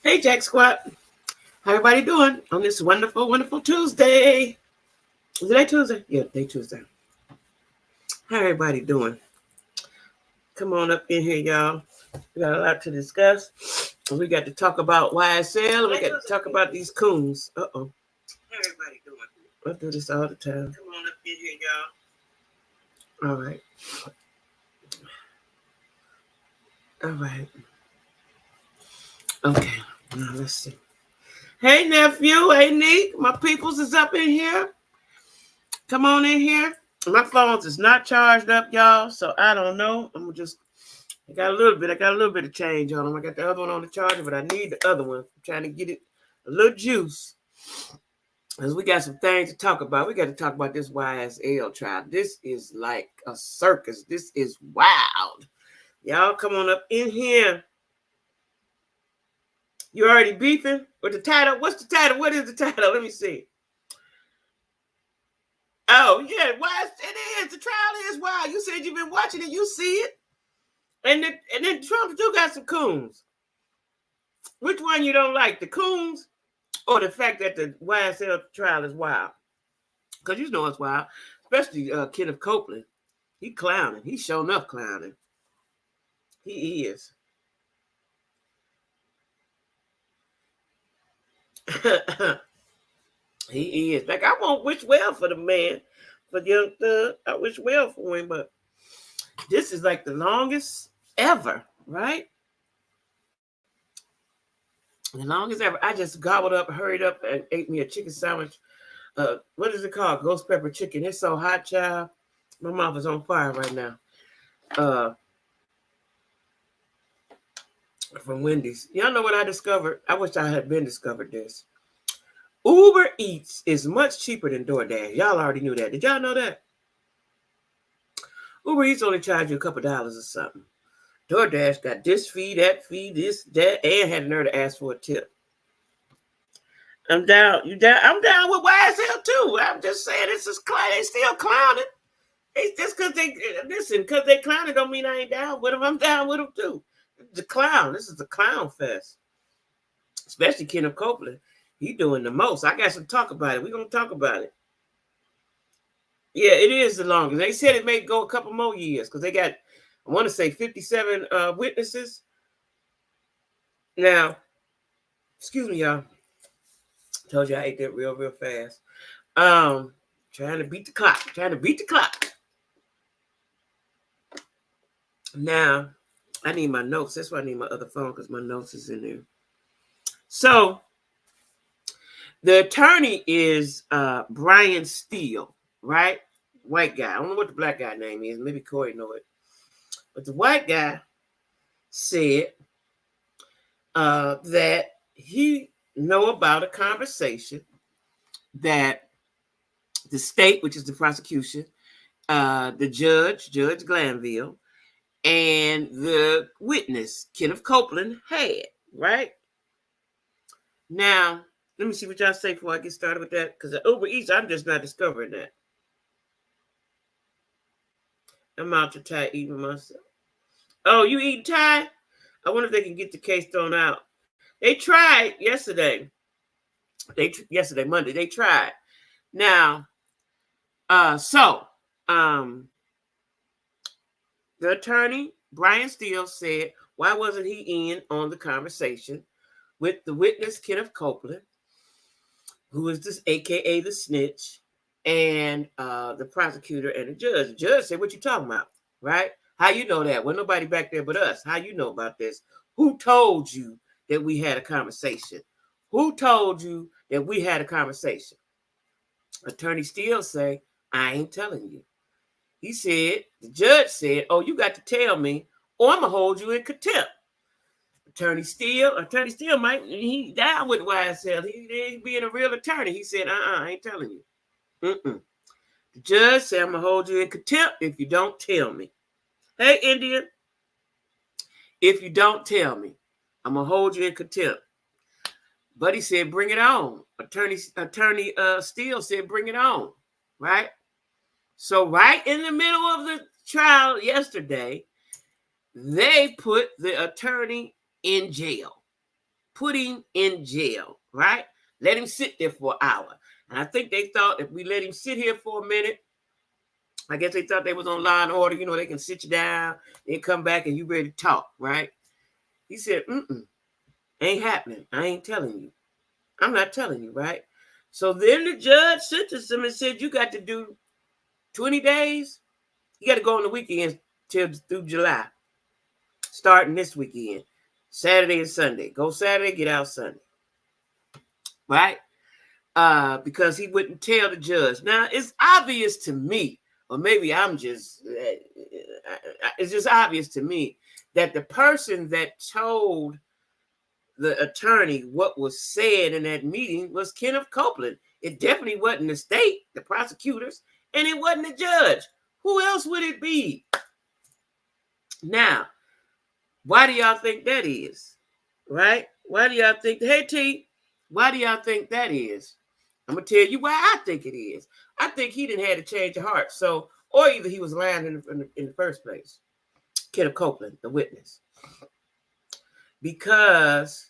Hey, Jack Squat. How everybody doing on this wonderful, wonderful Tuesday? Is it day Tuesday? Yeah, day Tuesday. How everybody doing? Come on up in here, y'all. We got a lot to discuss. We got to talk about YSL. We got to talk about these coons. Uh-oh. How everybody doing? I do this all the time. Come on up in here, y'all. All right. All right. Okay. Now let's see. Hey, nephew. Hey, Nick. My peoples is up in here. Come on in here. My phone is not charged up, y'all, so I don't know. I got a little bit of change on them. I got the other one on the charger, but I need the other one. I'm trying to get it a little juice. Because we got some things to talk about. We got to talk about this YSL trial. This is like a circus. This is wild. Y'all come on up in here. You already beefing with the title? What's the title? What is the title? Let me see. Oh, yeah, it is. The trial is wild. You said you've been watching it. You see it. And then Trump still got some coons. Which one you don't like, the coons or the fact that the YSL trial is wild? Because you know it's wild, especially Kenneth Copeland. He clowning. He's showing up clowning. He is. He is. Like, I won't wish well for the man, for Young Thug. I wish well for him, but this is like the longest ever, right? The longest ever. I just gobbled up, hurried up, and ate me a chicken sandwich. What is it called? Ghost pepper chicken. It's so hot, child. My mouth is on fire right now. From Wendy's. Y'all know what I discovered? I wish I had been discovered this. Uber Eats is much cheaper than DoorDash. Y'all already knew that. Did y'all know that? Uber Eats only charge you a couple dollars or something. DoorDash got this fee, this, that, and had the nerve to ask for a tip. I'm down. You down? I'm down with YSL too. I'm just saying this is they still clowning. It's just because they clowning don't mean I ain't down with them. I'm down with them too. The clown. This is the clown fest. Especially Kenneth Copeland. He doing the most. I got some talk about it. We're gonna talk about it. Yeah, it is the longest. They said it may go a couple more years because they got, I want to say 57 witnesses. Now, excuse me, y'all. Told you I ate that real fast. Trying to beat the clock. Now, I need my notes. That's why I need my other phone, because my notes is in there. So, the attorney is Brian Steele, right? White guy. I don't know what the black guy name is. Maybe Corey know it. But the white guy said that he know about a conversation that the state, which is the prosecution, the Judge Glanville, and the witness, Kenneth Copeland, had, right? Now, let me see what y'all say before I get started with that, because the Uber Eats, I'm just not discovering that. I'm out to Thai eating myself. Oh, you eating Thai? I wonder if they can get the case thrown out. They tried yesterday. Monday, they tried. Now, the attorney, Brian Steele, said, why wasn't he in on the conversation with the witness, Kenneth Copeland, who is this AKA the snitch, and the prosecutor and the judge. The judge said, what you talking about, right? How you know that? Well, nobody back there but us. How you know about this? Who told you that we had a conversation? Who told you that we had a conversation? Attorney Steele say, I ain't telling you. He said, the judge said, oh, you got to tell me, or I'm going to hold you in contempt. Attorney Steele might, he down with YSL. He being a real attorney. He said, I ain't telling you. The judge said, I'm going to hold you in contempt if you don't tell me. Hey, Indian, if you don't tell me, I'm going to hold you in contempt. But he said, bring it on. Attorney Steele said, bring it on, right? So right in the middle of the trial yesterday, they put the attorney in jail. put him in jail, right? Let him sit there for an hour. And I think they thought if we let him sit here for a minute, I guess they thought they was on Law and Order. You know, they can sit you down, then come back and you ready to talk, right? He said, ain't happening. I ain't telling you. I'm not telling you, right? So then the judge sentenced him and said, you got to do 20 days. You got to go on the weekends through July, starting this weekend, Saturday and Sunday. Go Saturday, get out Sunday, right? Because he wouldn't tell the judge. Now, it's obvious to me, or maybe I'm just, it's just obvious to me that the person that told the attorney what was said in that meeting was Kenneth Copeland. It definitely wasn't the state, the prosecutors, and it wasn't the judge. Who else would it be? Now, why do y'all think that is? Right? Why do y'all think, hey T, why do y'all think that is? I'm going to tell you why I think it is. I think he didn't have to change of heart. So, or either he was lying in the first place. Kenneth Copeland, the witness. Because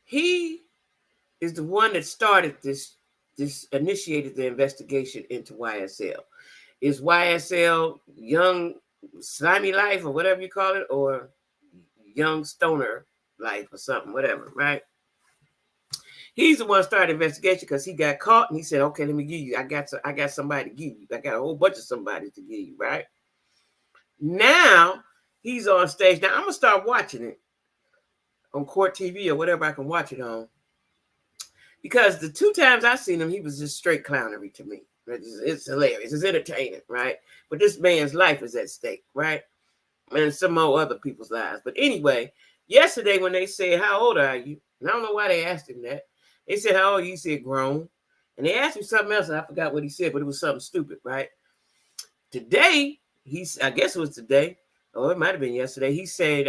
he is the one that started this initiated the investigation into YSL. Is YSL Young Slimy Life or whatever you call it, or Young Stoner Life or something, whatever, right? He's the one who started the investigation because he got caught and he said, okay, let me give you, I got somebody to give you. I got a whole bunch of somebody to give you, right? Now he's on stage. Now I'm going to start watching it on Court TV or whatever I can watch it on. Because the 2 times I seen him, he was just straight clownery to me. It's hilarious. It's entertaining, right? But this man's life is at stake, right? And some more other people's lives. But anyway, yesterday when they said, how old are you? And I don't know why they asked him that. They said, how old are you? He said, grown. And they asked him something else, and I forgot what he said, but it was something stupid, right? Today, I guess it was today, or it might have been yesterday, he said,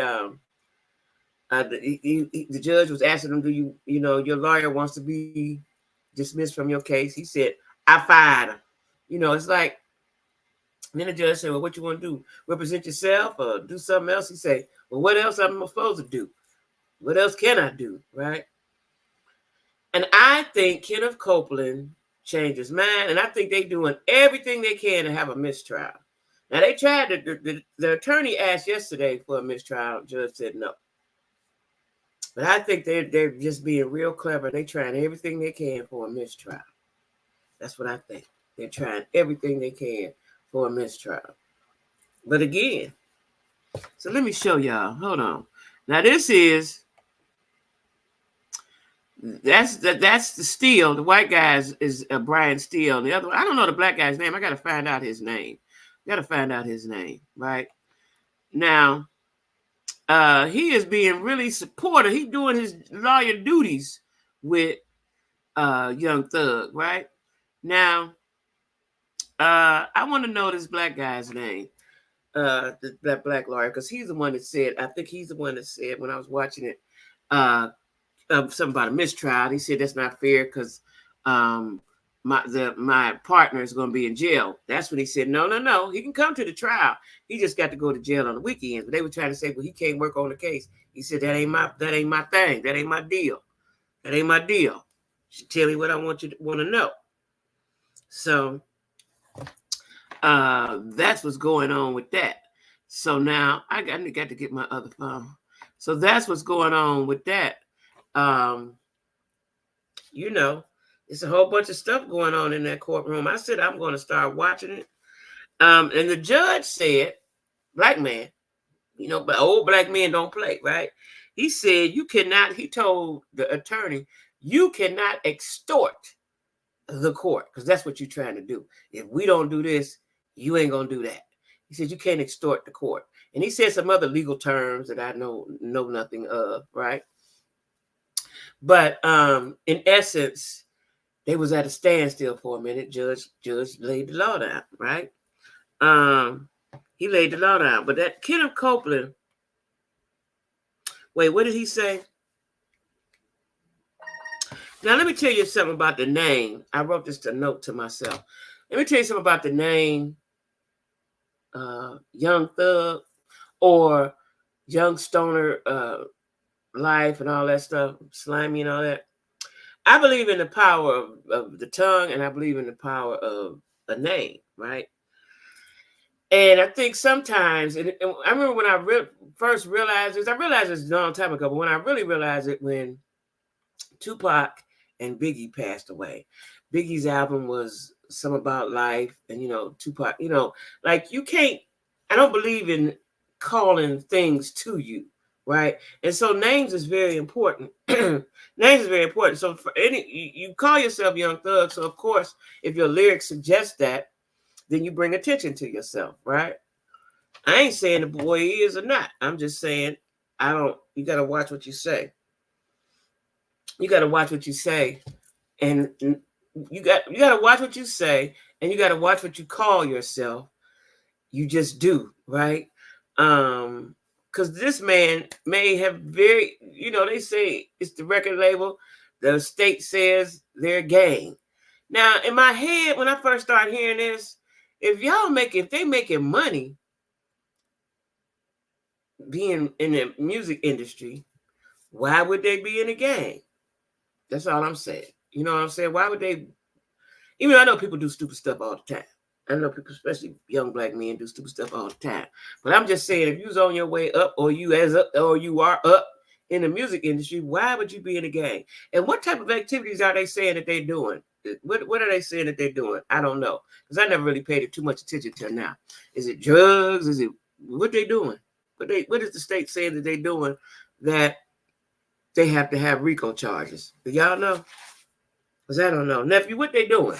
the judge was asking him, do you your lawyer wants to be dismissed from your case? He said, I fired her. It's like, and then the judge said, well, what you want to do? Represent yourself or do something else? He said, well, what else am I supposed to do? What else can I do, right? And I think Kenneth Copeland changed his mind, and I think they're doing everything they can to have a mistrial. Now, they tried to, the attorney asked yesterday for a mistrial. The judge said no. But I think they're just being real clever. They're trying everything they can for a mistrial. That's what I think. They're trying everything they can for a mistrial. But again, so let me show y'all. Hold on. Now this is, that's the Steele. The white guy is Brian Steele. The other one, I don't know the black guy's name. I got to find out his name. Right? Now, he is being really supportive. He's doing his lawyer duties with Young Thug, right? Now, I want to know this black guy's name, that black lawyer, because he's the one that said, I think he's the one that said when I was watching it, something about a mistrial. He said that's not fair because my partner is going to be in jail. That's when he said, no, he can come to the trial. He just got to go to jail on the weekends. But they were trying to say, well, he can't work on the case. He said, that ain't my thing. That ain't my deal. You should tell me what I want to know. So that's what's going on with that. So now I got to get my other phone. So that's what's going on with that. It's a whole bunch of stuff going on in that courtroom. I said I'm going to start watching it. And the judge said, black man, but old black men don't play, right? He said he told the attorney, you cannot extort the court, because that's what you're trying to do. If we don't do this, you ain't going to do that. He said you can't extort the court. And he said some other legal terms that I know nothing of, right? But in essence, they was at a standstill for a minute. Judge laid the law down, right? He laid the law down. But that Kenneth Copeland, wait, what did he say? Now, let me tell you something about the name. I wrote this a note to myself. Let me tell you something about the name Young Thug or young stoner life and all that stuff, slimy and all that. I believe in the power of the tongue, and I believe in the power of a name, right? And I think sometimes, and I remember when I first realized this, I realized this a long time ago, but when I really realized it, when Tupac and Biggie passed away. Biggie's album was some about life, and Tupac, like you can't. I don't believe in calling things to you, right? And so names is very important. Names is very important. So for you call yourself Young Thug. So of course, if your lyrics suggest that, then you bring attention to yourself, right? I ain't saying the boy is or not. I'm just saying I don't. You got to watch what you say. You got to watch what you say, and you got to watch what you say, and you got to watch what you call yourself. You just do, right? Because this man may have they say it's the record label, the state says they're gang. Now in my head, when I first started hearing this, if they making money being in the music industry, why would they be in a gang? That's all I'm saying. You know what I'm saying? Why would they? Even though I know people do stupid stuff all the time. I know people, especially young black men, do stupid stuff all the time. But I'm just saying, if you was on your way up, or you are up in the music industry, why would you be in a gang? And what type of activities are they saying that they're doing? What are they saying that they're doing? I don't know, because I never really paid it too much attention till now. Is it drugs? Is it what they doing? What is the state saying that they're doing that they have to have RICO charges? Do y'all know? Because I don't know. Nephew, what they doing?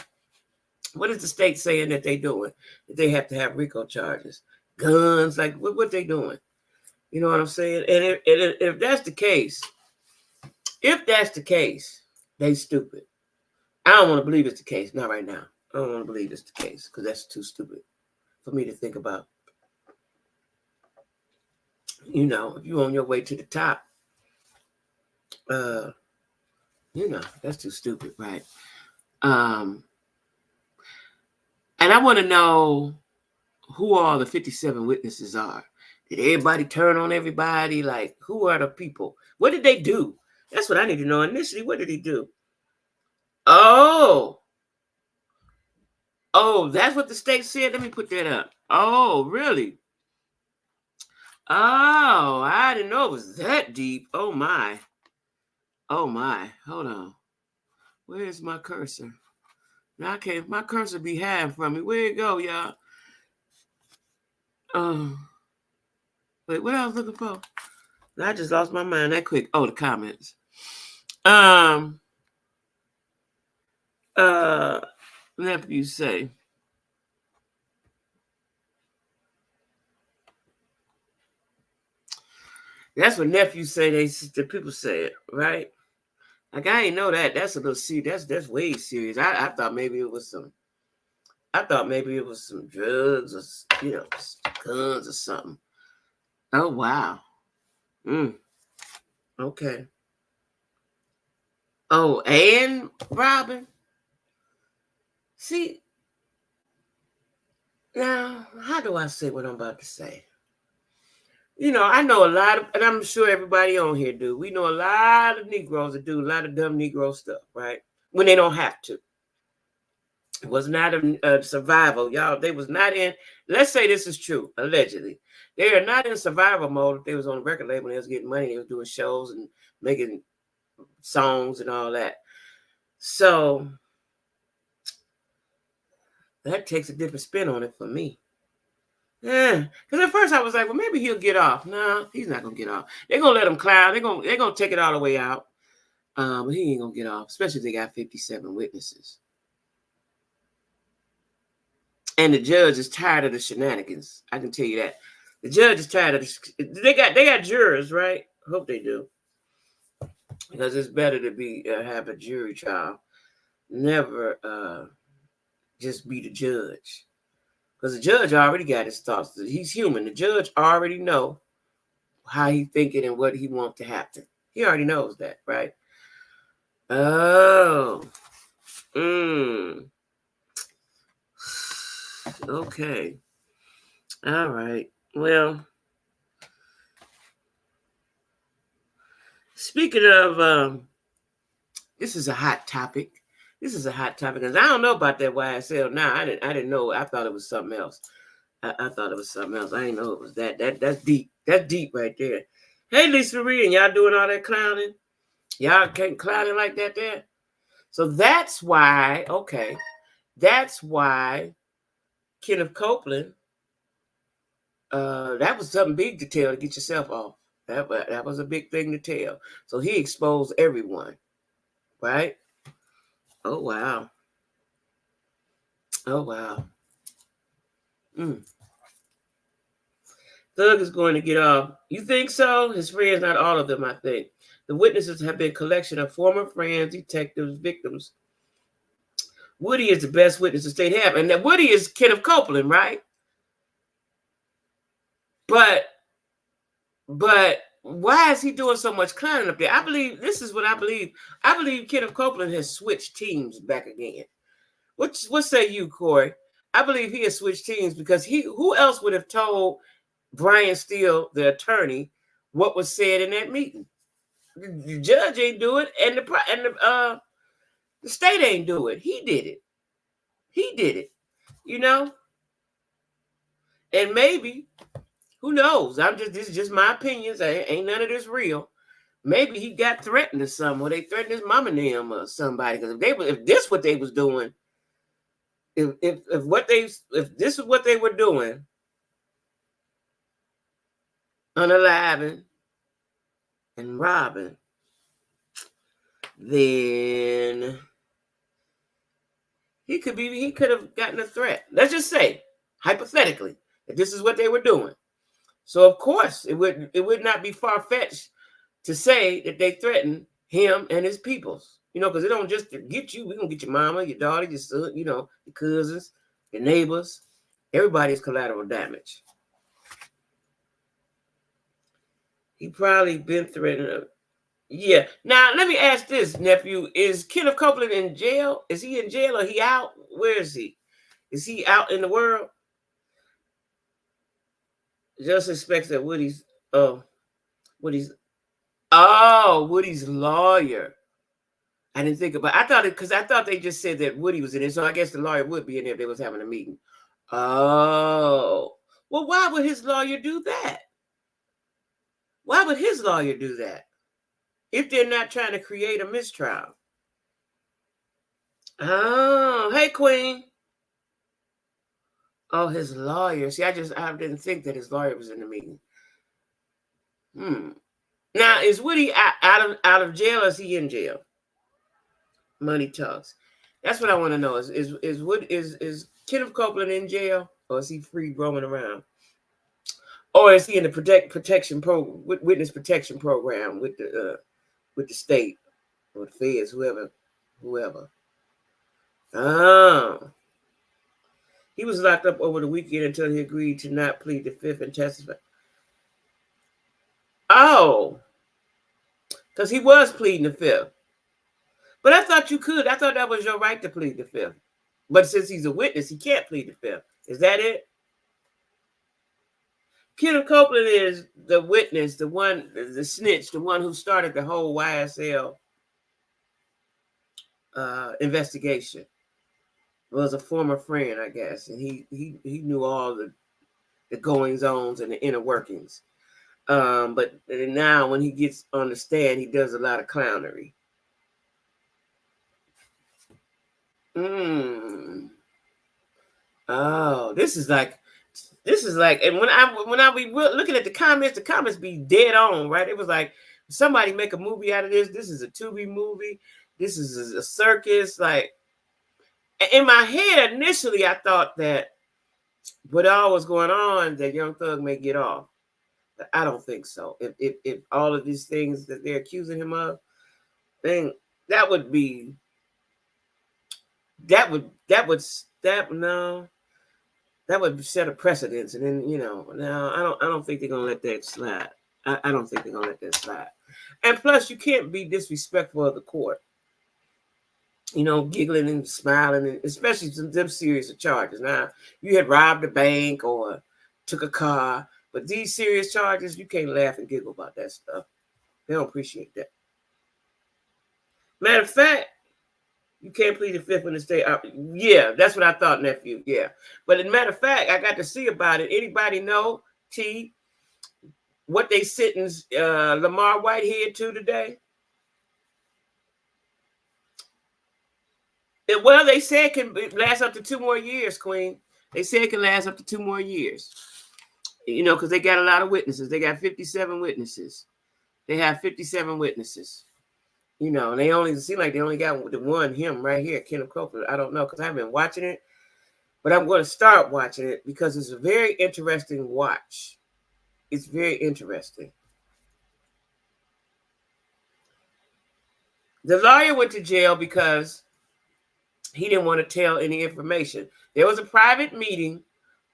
What is the state saying that they doing? That they have to have RICO charges? Guns? Like, what they doing? You know what I'm saying? And if that's the case, they stupid. I don't want to believe it's the case. Not right now. I don't want to believe it's the case, because that's too stupid for me to think about. If you're on your way to the top, that's too stupid, right? And I want to know who all the 57 witnesses are. Did everybody turn on everybody? Like, who are the people? What did they do? That's what I need to know initially. What did he do? Oh, that's what the state said. Let me put that up. Oh, really? Oh, I didn't know it was that deep. Oh, my. Hold on. Where's my cursor? Now I can't. My cursor be hiding from me. Where it go, y'all? Wait, what I was looking for? I just lost my mind that quick. Oh, the comments. Nephew say. That's what nephews say. The people say it, right? Like, I ain't know that. That's a little serious. That's way serious. I thought maybe it was some. I thought maybe it was some drugs or guns or something. Oh wow. Okay. Oh, and Robin. See, now how do I say what I'm about to say? I know a lot of, and I'm sure everybody on here do. We know a lot of Negroes that do a lot of dumb Negro stuff, right? When they don't have to. It was not a survival, y'all. They was not in. Let's say this is true, allegedly. They are not in survival mode. If they was on a record label, they was getting money. They was doing shows and making songs and all that. So that takes a different spin on it for me. Yeah, because at first I was like, well, maybe he'll get off. No, he's not gonna get off. They're gonna let him clown. They're gonna take it all the way out. But he ain't gonna get off, especially if they got 57 witnesses. And the judge is tired of the shenanigans. I can tell you that. The judge is tired of they got jurors, right? Hope they do. Because it's better to have a jury trial. Never just be the judge. Because the judge already got his thoughts. He's human. The judge already know how he thinking and what he wants to happen. He already knows that, right? Oh. Okay. All right. Well, Speaking of, this is a hot topic. This is a hot topic because I don't know about that YSL now. I didn't know. I thought it was something else. I thought it was something else. I didn't know it was that. That's deep. That's deep right there. Hey, Lisa Marie, and y'all doing all that clowning? Y'all can't clowning like that there. So that's why. Okay, that's why Kenneth Copeland. That was something big to tell to get yourself off. That was a big thing to tell. So he exposed everyone, right? Oh wow. Oh wow. Thug is going to get off. You think so? His friends, not all of them, I think. The witnesses have been a collection of former friends, detectives, victims. Woody is the best witness the state have. And that Woody is Kenneth Copeland, right? But why is he doing so much clowning up there? I believe, this is what I believe. I believe Kenneth Copeland has switched teams back again. What say you, Corey? I believe he has switched teams because who else would have told Brian Steele, the attorney, what was said in that meeting? The judge ain't do it, and the state ain't do it. He did it. He did it. You know, and maybe, who knows? This is just my opinions. Ain't none of this real. Maybe he got threatened or something, or they threatened his mama and them or somebody. Because if this what they was doing, if this is what they were doing, unaliving and robbing, then he could have gotten a threat. Let's just say, hypothetically, that this is what they were doing. So of course it would not be far-fetched to say that they threatened him and his peoples. You know, because they don't just get you. We're gonna get your mama, your daughter, your son, you know, your cousins, your neighbors. Everybody's collateral damage. He probably been threatened. Yeah. Now let me ask this, nephew: is Kenneth Copeland in jail? Is he in jail or he out? Where is he? Is he out in the world? Just expects that Woody's Woody's lawyer. I didn't think about. I thought it because I thought they just said that Woody was in it, so I guess the lawyer would be in there if they was having a meeting. Oh, well, why would his lawyer do that? Why would his lawyer do that if they're not trying to create a mistrial? Oh, hey, Queen. Oh, his lawyer. See, I didn't think that his lawyer was in the meeting. Now, is Woody out of jail or is he in jail? Money talks. That's what I want to know. Is Kenneth Copeland in jail or is he free roaming around? Or is he in the witness protection program with the state or the feds, whoever? Oh. He was locked up over the weekend until he agreed to not plead the fifth and testify. Oh. Because he was pleading the fifth. But I thought you could. I thought that was your right to plead the fifth. But since he's a witness, he can't plead the fifth. Is that it? Kenneth Copeland is the witness, the snitch, the one who started the whole YSL investigation. Was a former friend, I guess, and he knew all the goings-ons and the inner workings. But now when he gets on the stand, he does a lot of clownery. Oh, this is like, and when I be looking at the comments be dead on, right? It was like somebody make a movie out of this. This is a Tubi movie. This is a circus. Like in my head, initially, I thought that with all was going on, that Young Thug may get off. But I don't think so. If all of these things that they're accusing him of, then that would set a precedence, and then no, I don't think they're gonna let that slide. I don't think they're gonna let that slide. And plus, you can't be disrespectful of the court. Giggling and smiling, and especially them serious charges. Now, you had robbed a bank or took a car, but these serious charges, you can't laugh and giggle about that stuff. They don't appreciate that. Matter of fact, you can't plead the fifth when the state. Yeah, that's what I thought, nephew. Yeah, but as a matter of fact, I got to see about it. Anybody know, T, what they sentenced Lamar Whitehead to today? Well, they said it can last up to 2 more years, Queen. They said it can last up to 2 more years. You know, because they got a lot of witnesses. They got 57 witnesses. They have 57 witnesses. You know, and they only seem like they only got the one, him right here, Kenneth Copeland. I don't know because I haven't been watching it, but I'm going to start watching it because it's a very interesting watch. It's very interesting. The lawyer went to jail because he didn't want to tell any information. There was a private meeting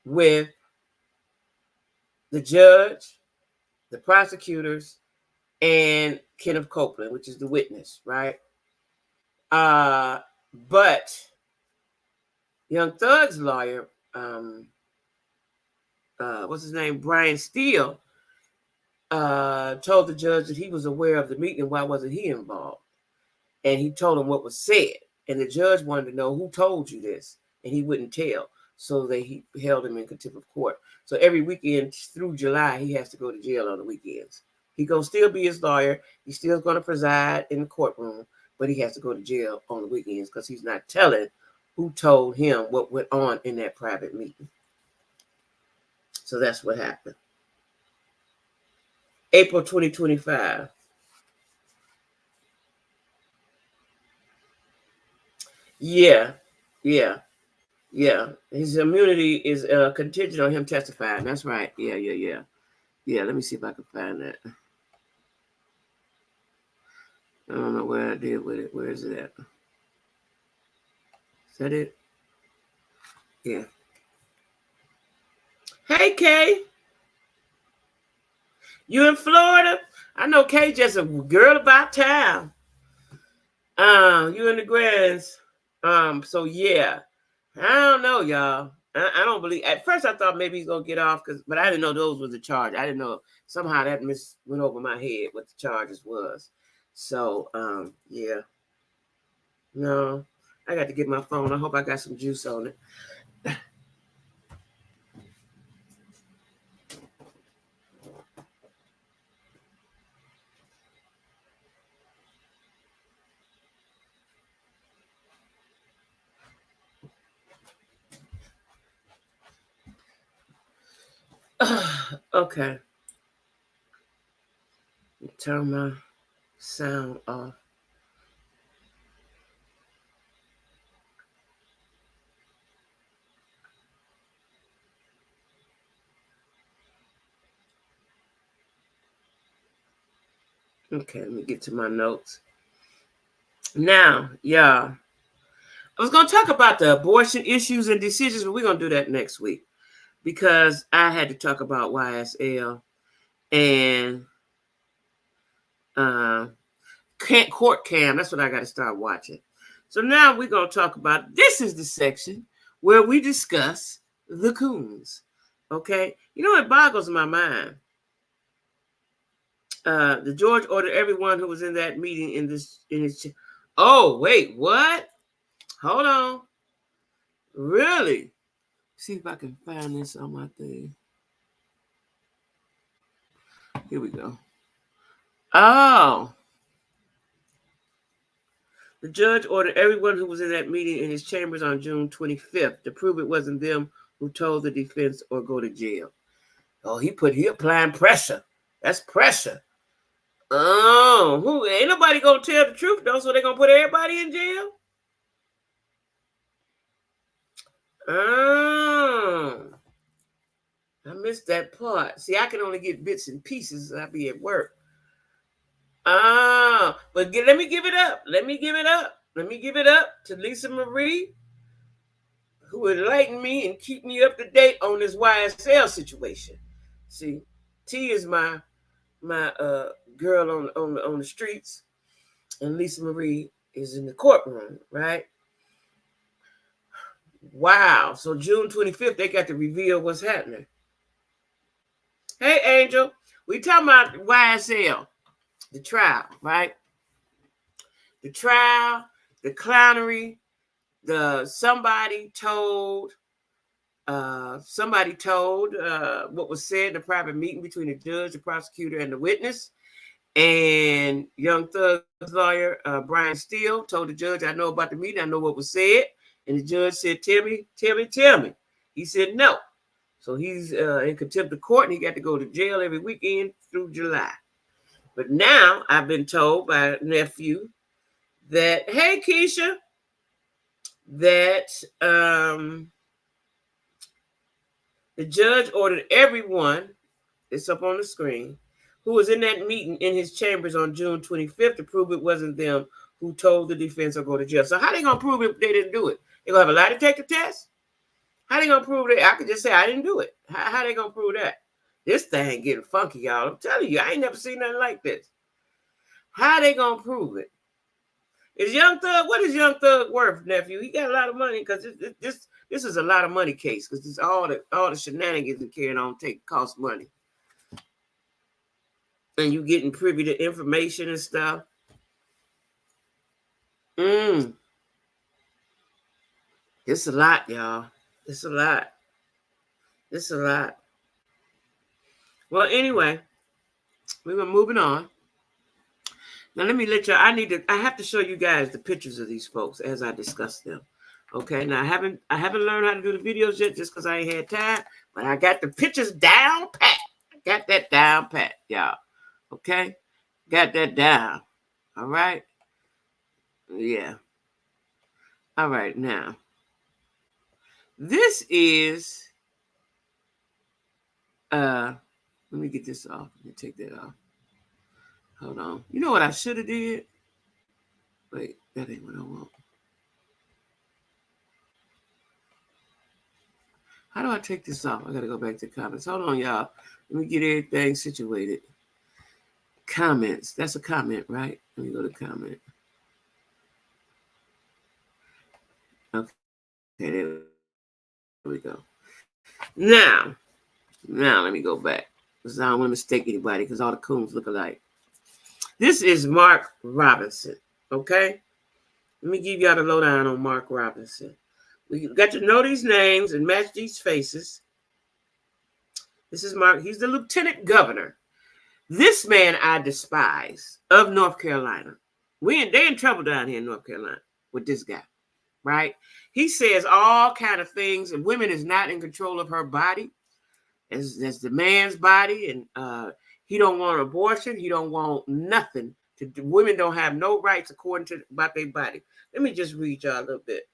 with the judge, the prosecutors, and Kenneth Copeland, which is the witness, right? But Young Thug's lawyer, what's his name, Brian Steele, told the judge that he was aware of the meeting and why wasn't he involved? And he told him what was said. And the judge wanted to know who told you this, and he wouldn't tell. So he held him in contempt of court. So every weekend through July, he has to go to jail on the weekends. He's going to still be his lawyer. He's still going to preside in the courtroom, but he has to go to jail on the weekends because he's not telling who told him what went on in that private meeting. So that's what happened. April 2025. Yeah. His immunity is contingent on him testifying. That's right. Yeah. Let me see if I can find that. I don't know where I did with it. Where is it at? Is that it? Yeah. Hey, Kay. You in Florida? I know Kay just a girl about town. You in the Grands. So yeah. I don't know, y'all. I don't believe. At first, I thought maybe he's gonna get off, but I didn't know those was the charge. I didn't know, somehow that went over my head what the charges was. So yeah. No, I got to get my phone. I hope I got some juice on it. Okay. Turn my sound off. Okay, let me get to my notes. Now, y'all, I was going to talk about the abortion issues and decisions, but we're going to do that next week because I had to talk about YSL and court cam. That's what I got to start watching. So now we're going to talk about, this is the section where we discuss the Coons. Okay? You know, it boggles my mind. The George ordered everyone who was in that meeting in his. Oh, wait, what? Hold on. Really? See if I can find this on my thing. Here we go. Oh. The judge ordered everyone who was in that meeting in his chambers on June 25th to prove it wasn't them who told the defense or go to jail. Oh, he applying pressure. That's pressure. Oh, ain't nobody gonna tell the truth though, so they're gonna put everybody in jail? Oh, I missed that part. See, I can only get bits and pieces as I be at work. But let me give it up. Let me give it up to Lisa Marie, who enlightened me and keep me up to date on this YSL situation. See, T is my girl on the streets, and Lisa Marie is in the courtroom, right? Wow. So June 25th, they got to reveal what's happening. Hey, Angel, we talking about YSL. the trial, right? The trial, the clownery, somebody told what was said in a private meeting between the judge, the prosecutor, and the witness. And Young Thug's lawyer, Brian Steele, told the judge, I know about the meeting, I know what was said. And the judge said, tell me. He said no. So he's in contempt of court, and he got to go to jail every weekend through July. But now I've been told by a nephew that, hey, Keisha, that the judge ordered everyone, it's up on the screen, who was in that meeting in his chambers on June 25th to prove it wasn't them who told the defense or go to jail. So how they going to prove it if they didn't do it? They going to have a lie detector test? How they going to prove that? I could just say I didn't do it. How they going to prove that? This thing getting funky, y'all. I'm telling you, I ain't never seen nothing like this. How they going to prove it? Is Young Thug, what is Young Thug worth, nephew? He got a lot of money because this is a lot of money case because all the shenanigans and carrying on cost money. And you getting privy to information and stuff. It's a lot, y'all. It's a lot. Well, anyway, we were moving on. Now let me let you. I have to show you guys the pictures of these folks as I discuss them. Okay. Now I haven't learned how to do the videos yet just because I ain't had time, but I got the pictures down pat. I got that down pat, y'all. Okay. Got that down. All right. Yeah. All right. Now, this is let me get this off. Let me take that off. Hold on. You know what I should have did? Wait, that ain't what I want. How do I take this off? I gotta go back to comments. Hold on, y'all. Let me get everything situated. Comments. That's a comment, right? Let me go to comment. Okay, there we go. Now let me go back because I don't want to mistake anybody because all the coons look alike. This is Mark Robinson. Okay, let me give y'all the lowdown on Mark Robinson. We got to know these names and match these faces. This is Mark. He's the lieutenant governor. This man I despise of North Carolina. They're in trouble down here in North Carolina with this guy, right? He says all kind of things, and women is not in control of her body. As the man's body, and he don't want abortion. He don't want nothing. Women don't have no rights according to about their body. Let me just read y'all a little bit.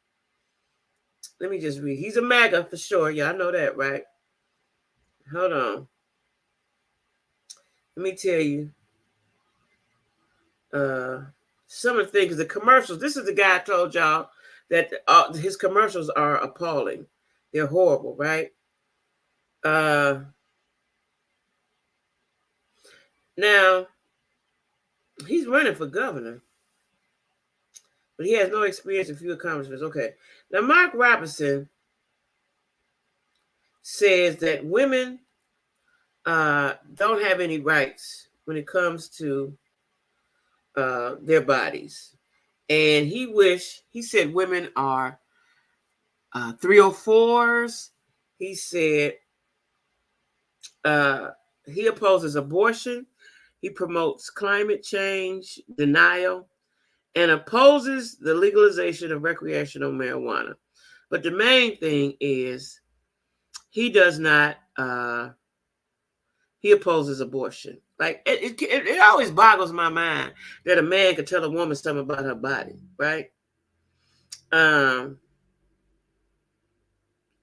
Let me just read. He's a MAGA for sure. Y'all know that, right? Hold on. Let me tell you some of the things, the commercials. This is the guy I told y'all that his commercials are appalling. They're horrible, right? Now, he's running for governor, but he has no experience and few accomplishments. Okay. Now, Mark Robinson says that women don't have any rights when it comes to their bodies. And he said women are 304s. He said he opposes abortion. He promotes climate change denial and opposes the legalization of recreational marijuana. But the main thing is he does not, he opposes abortion. Like it always boggles my mind that a man could tell a woman something about her body, right? I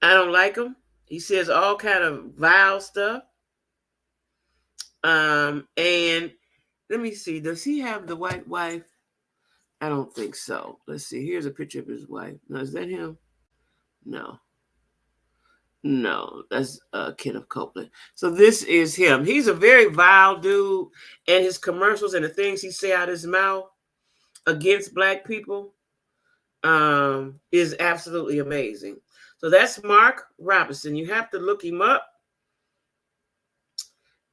don't like him. He says all kind of vile stuff. And let me see. Does he have the white wife? I don't think so. Let's see. Here's a picture of his wife. Now, is that him? No, that's Kenneth Copeland. So this is him. He's a very vile dude, and his commercials and the things he say out his mouth against Black people is absolutely amazing. So that's Mark Robinson. You have to look him up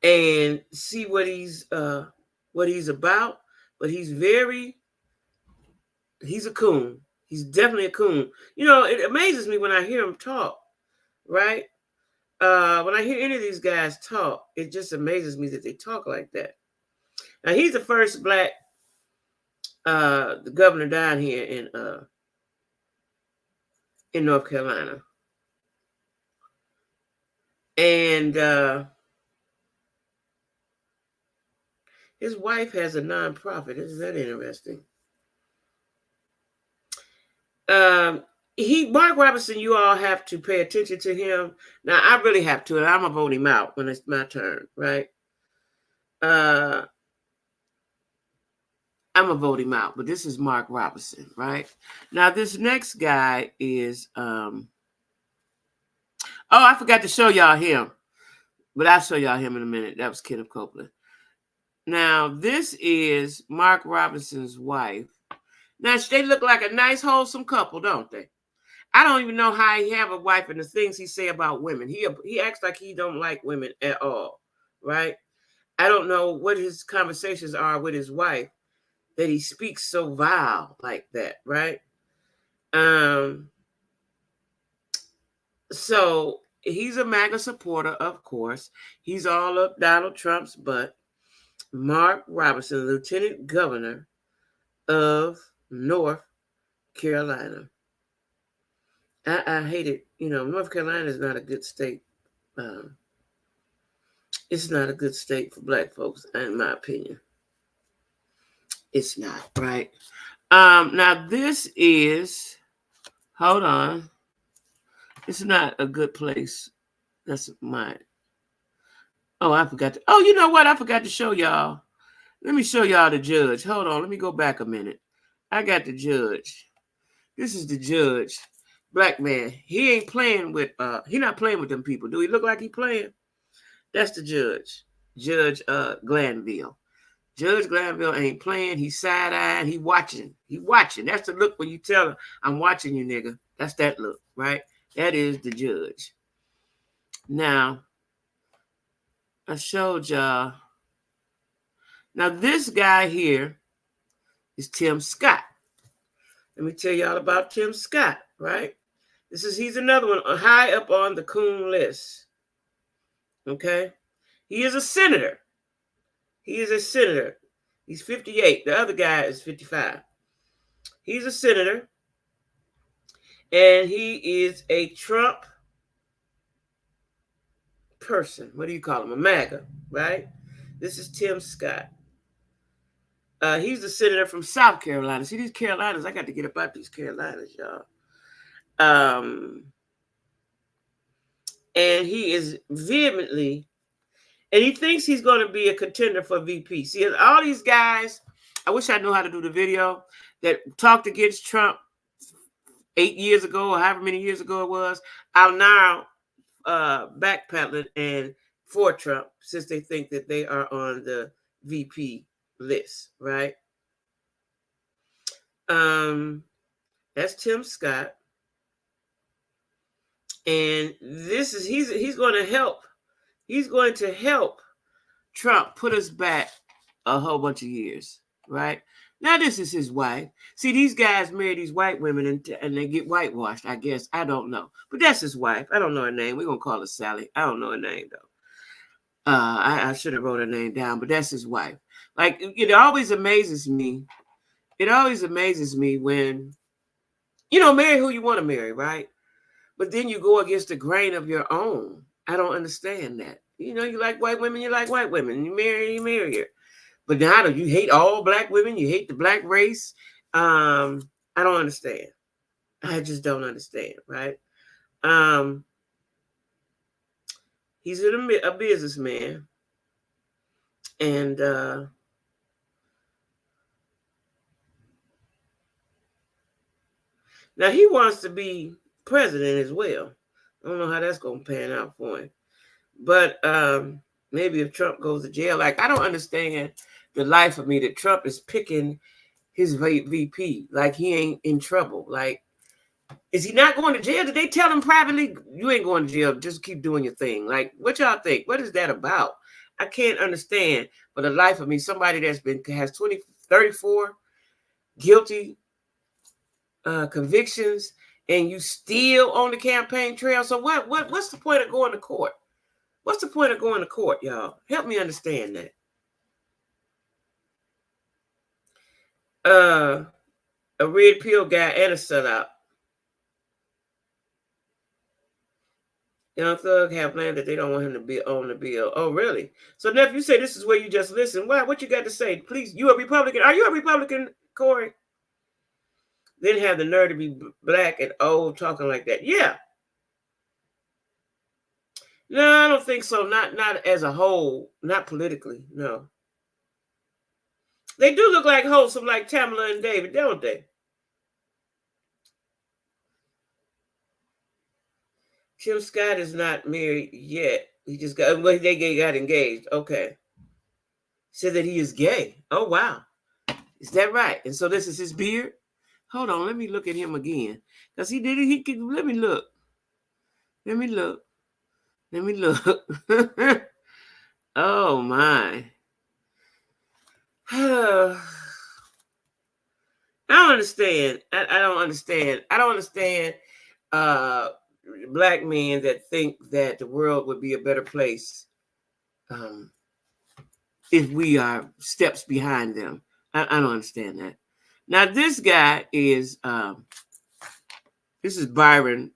and see what what he's about, but he's a coon. He's definitely a coon. You know, it amazes me when I hear him talk, right? When I hear any of these guys talk, it just amazes me that they talk like that. Now, he's the first black the governor down here in North Carolina. And his wife has a nonprofit. Isn't that interesting? Mark Robinson, you all have to pay attention to him. Now, I really have to, and I'm going to vote him out when it's my turn, right? I'm going to vote him out, but this is Mark Robinson, right? Now, this next guy is, oh, I forgot to show y'all him, but I'll show y'all him in a minute. That was Kenneth Copeland. Now, this is Mark Robinson's wife. Now, they look like a nice, wholesome couple, don't they? I don't even know how he have a wife and the things he say about women. He acts like he don't like women at all, right? I don't know what his conversations are with his wife that he speaks so vile like that, right? So he's a MAGA supporter, of course. He's all up Donald Trump's butt. Mark Robinson, Lieutenant Governor of North Carolina. I hate it. You know, North Carolina is not a good state. It's not a good state for black folks, in my opinion. It's not, right? Now this is, hold on. It's not a good place. That's mine. Oh, I forgot to, oh, you know what? I forgot to show y'all. Let me show y'all the judge. Hold on, let me go back a minute. I got the judge. This is the judge. Black man. He ain't playing with, he not playing with them people. Do he look like he playing? That's the judge. Judge Glanville. Judge Glanville ain't playing. He's side-eyeing. He watching. He watching. That's the look when you tell him, I'm watching you, nigga. That's that look, right? That is the judge. Now, I showed y'all. Now, this guy here is Tim Scott. Let me tell y'all about Tim Scott, right? He's another one high up on the coon list. Okay? He is a senator. He is a senator. He's 58. The other guy is 55. He's a senator. And he is a Trump person. What do you call him? A MAGA, right? This is Tim Scott. He's the senator from South Carolina. See, these Carolinas, I got to get about these Carolinas, y'all. And he is vehemently, and he thinks he's going to be a contender for VP. See, all these guys, I wish I knew how to do the video, that talked against Trump 8 years ago or however many years ago it was, are now backpedaling and for Trump since they think that they are on the VP list, right? That's Tim Scott. And this is he's going to help. He's going to help Trump put us back a whole bunch of years, right? Now this is his wife. See, these guys marry these white women and they get whitewashed, I guess. I don't know. But that's his wife. I don't know her name. We're going to call her Sally. I don't know her name, though. I should have wrote her name down, but that's his wife. Like, it always amazes me. It always amazes me when, you know, marry who you want to marry, right? But then you go against the grain of your own. I don't understand that. You know, you like white women, you like white women. You marry her. But now you hate all black women. You hate the black race. I don't understand. I just don't understand, right? He's a businessman. And now he wants to be president as well. I don't know how that's going to pan out for him. But maybe if Trump goes to jail, like, I don't understand the life of me that Trump is picking his VP. Like, he ain't in trouble. Like, is he not going to jail? Did they tell him privately, you ain't going to jail, just keep doing your thing? Like, what y'all think? What is that about? I can't understand for the life of me somebody has 34 guilty convictions, and you still on the campaign trail. So what's the point of going to court? What's the point of going to court, y'all? Help me understand that. A red pill guy and a sellout. Young Thug have planned that they don't want him to be on the bill. Oh, really? So, Neff, you say this is where you just listen. What you got to say? Please, you a Republican? Are you a Republican, Corey? Then have the nerve to be black and old talking like that. Yeah. No, I don't think so. Not as a whole. Not politically. No. They do look like wholesome, like Tamala and David, don't they? Tim Scott is not married yet. He just got, well, they got engaged. Okay. Said that he is gay. Oh, wow. Is that right? And so this is his beard? Hold on, let me look at him again. Because he did it, he could, let me look. Let me look. Let me look. Oh, my. I don't understand. I don't understand. I don't understand black men that think that the world would be a better place if we are steps behind them. I don't understand that. Now this guy is this is Byron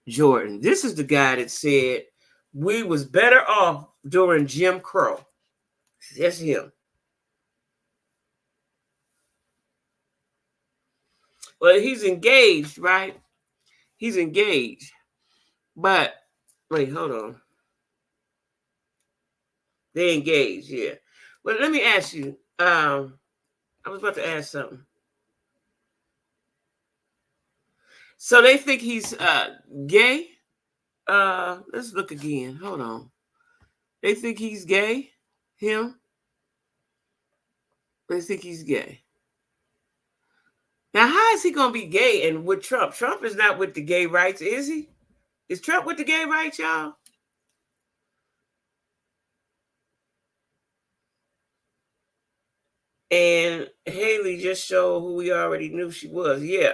Jordan. This is the guy that said we was better off during Jim Crow. That's him. Well, he's engaged, right? He's engaged. But wait, hold on. They engaged, yeah. But let me ask you. I was about to ask something. So they think he's gay? Let's look again. Hold on. They think he's gay? Him? They think he's gay. Now, how is he going to be gay and with Trump? Trump is not with the gay rights, is he? Is Trump with the gay rights, y'all? And Haley just showed who we already knew she was. Yeah.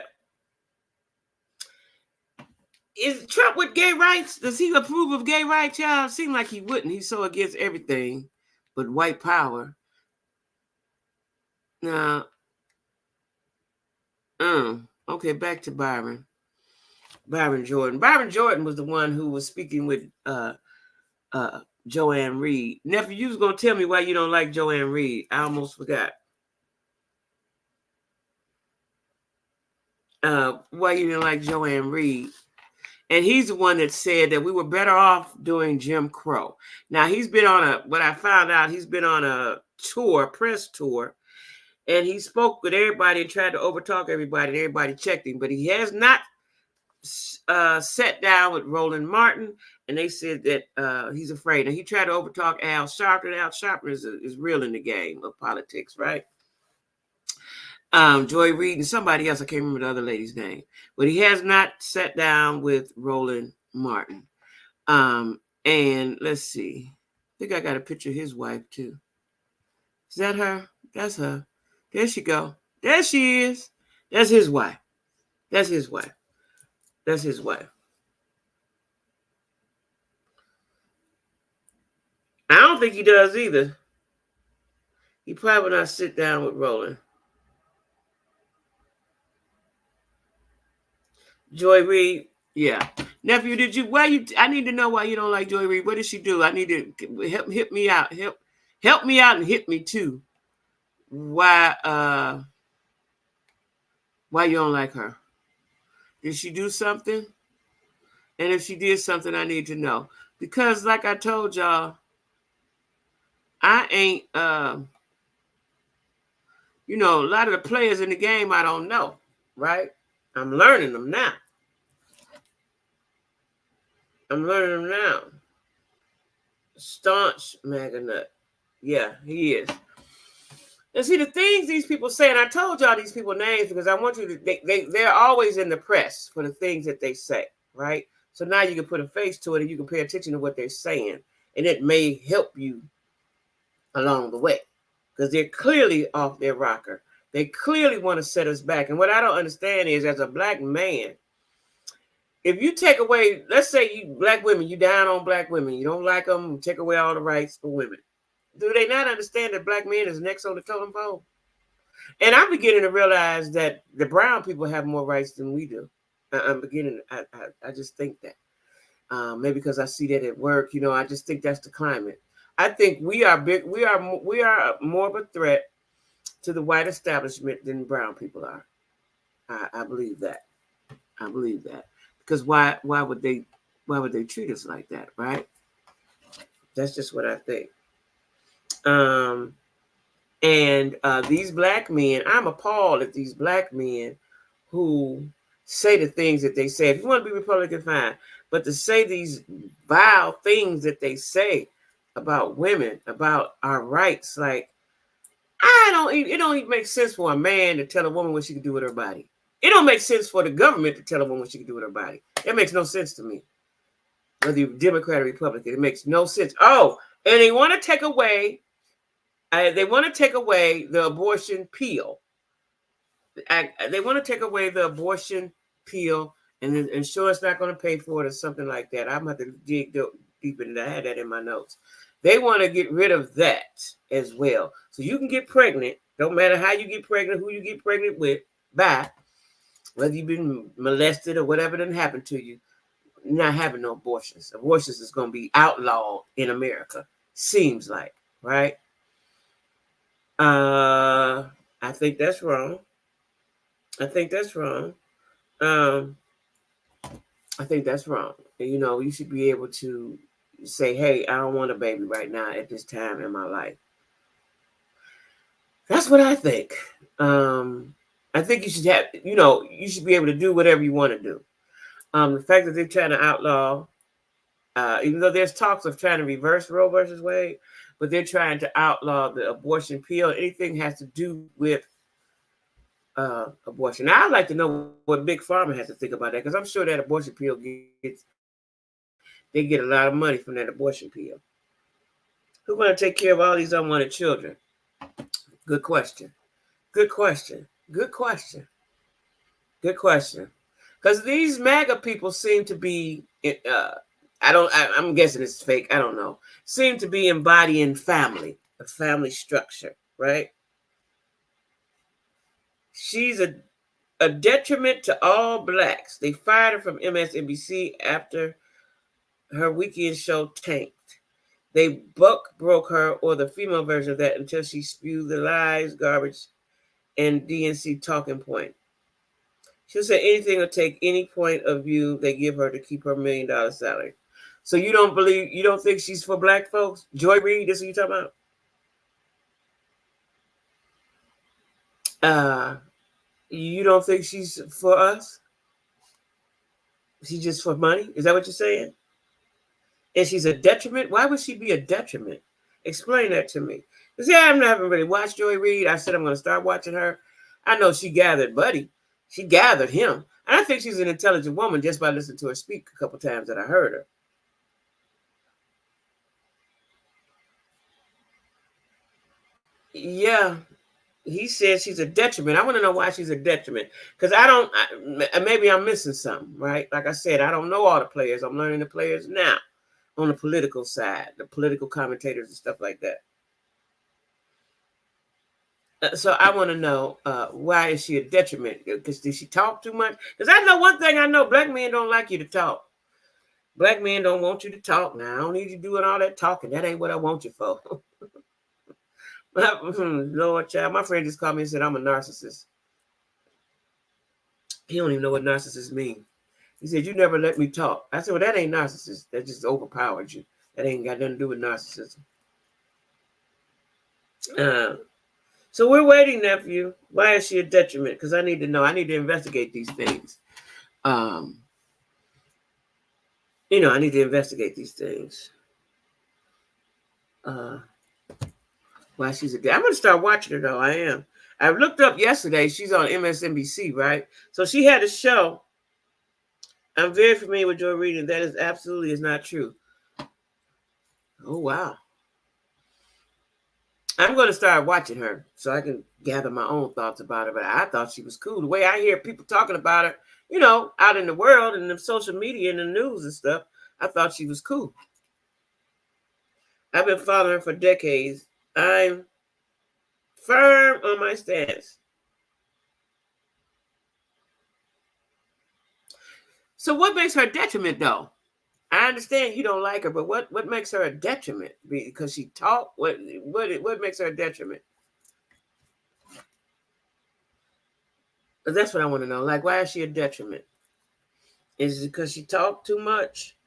Is Trump with gay rights? Does he approve of gay rights, y'all? Seems like he wouldn't. He's so against everything but white power. Now, okay, back to Byron Jordan. Byron Jordan was the one who was speaking with Joanne Reed. Nephew, you was going to tell me why you don't like Joanne Reed. I almost forgot. Why you didn't like Joanne Reed. And he's the one that said that we were better off doing Jim Crow. Now, he's been on what I found out, he's been on a press tour, and he spoke with everybody and tried to overtalk everybody, and everybody checked him. But he has not sat down with Roland Martin, and they said that he's afraid. And he tried to overtalk Al Sharpton. Al Sharpton is real in the game of politics, right? Joy Reid and somebody else, I can't remember the other lady's name, but he has not sat down with Roland Martin. And let's see, I think I got a picture of his wife too. Is that her? That's her. There she go. There she is. That's his wife. That's his wife. That's his wife. I don't think he does either. He probably will not sit down with Roland. Joy Reid, yeah. Nephew, I need to know why you don't like Joy Reid. What did she do? I need to help me out. Help me out and hit me too. Why you don't like her? Did she do something? And if she did something, I need to know. Because like I told y'all, I ain't a lot of the players in the game I don't know, right? I'm learning them now. Staunch MAGA nut. Yeah, he is. And see, the things these people say, and I told y'all these people names because I want you to, they're always in the press for the things that they say, right? So now you can put a face to it and you can pay attention to what they're saying. And it may help you along the way because they're clearly off their rocker. They clearly want to set us back. And what I don't understand is, as a black man, if you take away, let's say you black women, you down on black women, you don't like them, you take away all the rights for women. Do they not understand that black men is next on the totem pole? And I'm beginning to realize that the brown people have more rights than we do. I'm beginning, I just think that. Maybe because I see that at work, you know, I just think that's the climate. I think we are big, we are more of a threat to the white establishment than brown people are. I believe that. I believe that. Because why would they treat us like that, right? That's just what I think. And these black men, I'm appalled at these black men who say the things that they say. If you want to be Republican, fine. But to say these vile things that they say about women, about our rights, like, it don't even make sense for a man to tell a woman what she can do with her body. It don't make sense for the government to tell a woman what she can do with her body. That makes no sense to me. Whether you're Democrat or Republican, it makes no sense. Oh, and they want to take away the abortion pill. They want to take away the abortion pill and ensure it's not going to pay for it or something like that. I'm going to have to dig deep into that. I had that in my notes. They want to get rid of that as well. So you can get pregnant. Don't matter how you get pregnant, who you get pregnant with, whether you've been molested or whatever done happened to you, you're not having no abortions. Abortions is going to be outlawed in America. Seems like, right? I think that's wrong. I think that's wrong. You know, you should be able to say, hey, I don't want a baby right now at this time in my life. That's what I think. I think you should have, you should be able to do whatever you want to do. The fact that they're trying to outlaw, even though there's talks of trying to reverse Roe versus Wade, but they're trying to outlaw the abortion pill. Anything has to do with abortion. Now, I'd like to know what Big Pharma has to think about that, because I'm sure that abortion pill they get a lot of money from that abortion pill. Who's going to take care of all these unwanted children? Good question. Good question. Good question. Good question. Because these MAGA people seem to be, I'm guessing it's fake, I don't know, seem to be embodying family, a family structure, right? She's a detriment to all blacks. They fired her from MSNBC after her weekend show tanked. They broke her, or the female version of that, until she spewed the lies, garbage, and DNC talking point. She'll say anything or take any point of view they give her to keep her $1 million salary. So you don't think she's for black folks? Joy Reid, this is what you're talking about? You don't think she's for us? She's just for money? Is that what you're saying? And she's a detriment? Why would she be a detriment? Explain that to me. Because I haven't really watched Joy Reid. I said I'm going to start watching her. I know she gathered Buddy. She gathered him. And I think she's an intelligent woman just by listening to her speak a couple times that I heard her. Yeah, he says she's a detriment. I want to know why she's a detriment. Because maybe I'm missing something, right? Like I said, I don't know all the players. I'm learning the players now on the political side, the political commentators and stuff like that. So I want to know, why is she a detriment? Because did she talk too much? Because I know one thing I know, black men don't like you to talk. Black men don't want you to talk. Now, I don't need you doing all that talking. That ain't what I want you for. Lord, child, my friend just called me and said I'm a narcissist. He don't even know what narcissist means. He said, you never let me talk. I said, well, that ain't narcissist. That just overpowered you. That ain't got nothing to do with narcissism. So we're waiting, nephew. Why is she a detriment? Because I need to know. I need to investigate these things. I need to investigate these things. Why she's a detriment. I'm going to start watching her, though. I am. I looked up yesterday. She's on MSNBC, right? So she had a show. I'm very familiar with Joy Reid, and that is absolutely is not true. Oh, wow. I'm going to start watching her so I can gather my own thoughts about her. But I thought she was cool. The way I hear people talking about her, out in the world and the social media and the news and stuff, I thought she was cool. I've been following her for decades. I'm firm on my stance. So what makes her a detriment, though? I understand you don't like her, but what makes her a detriment? Because she talk. What makes her a detriment? That's what I want to know. Like, why is she a detriment? Is it because she talked too much?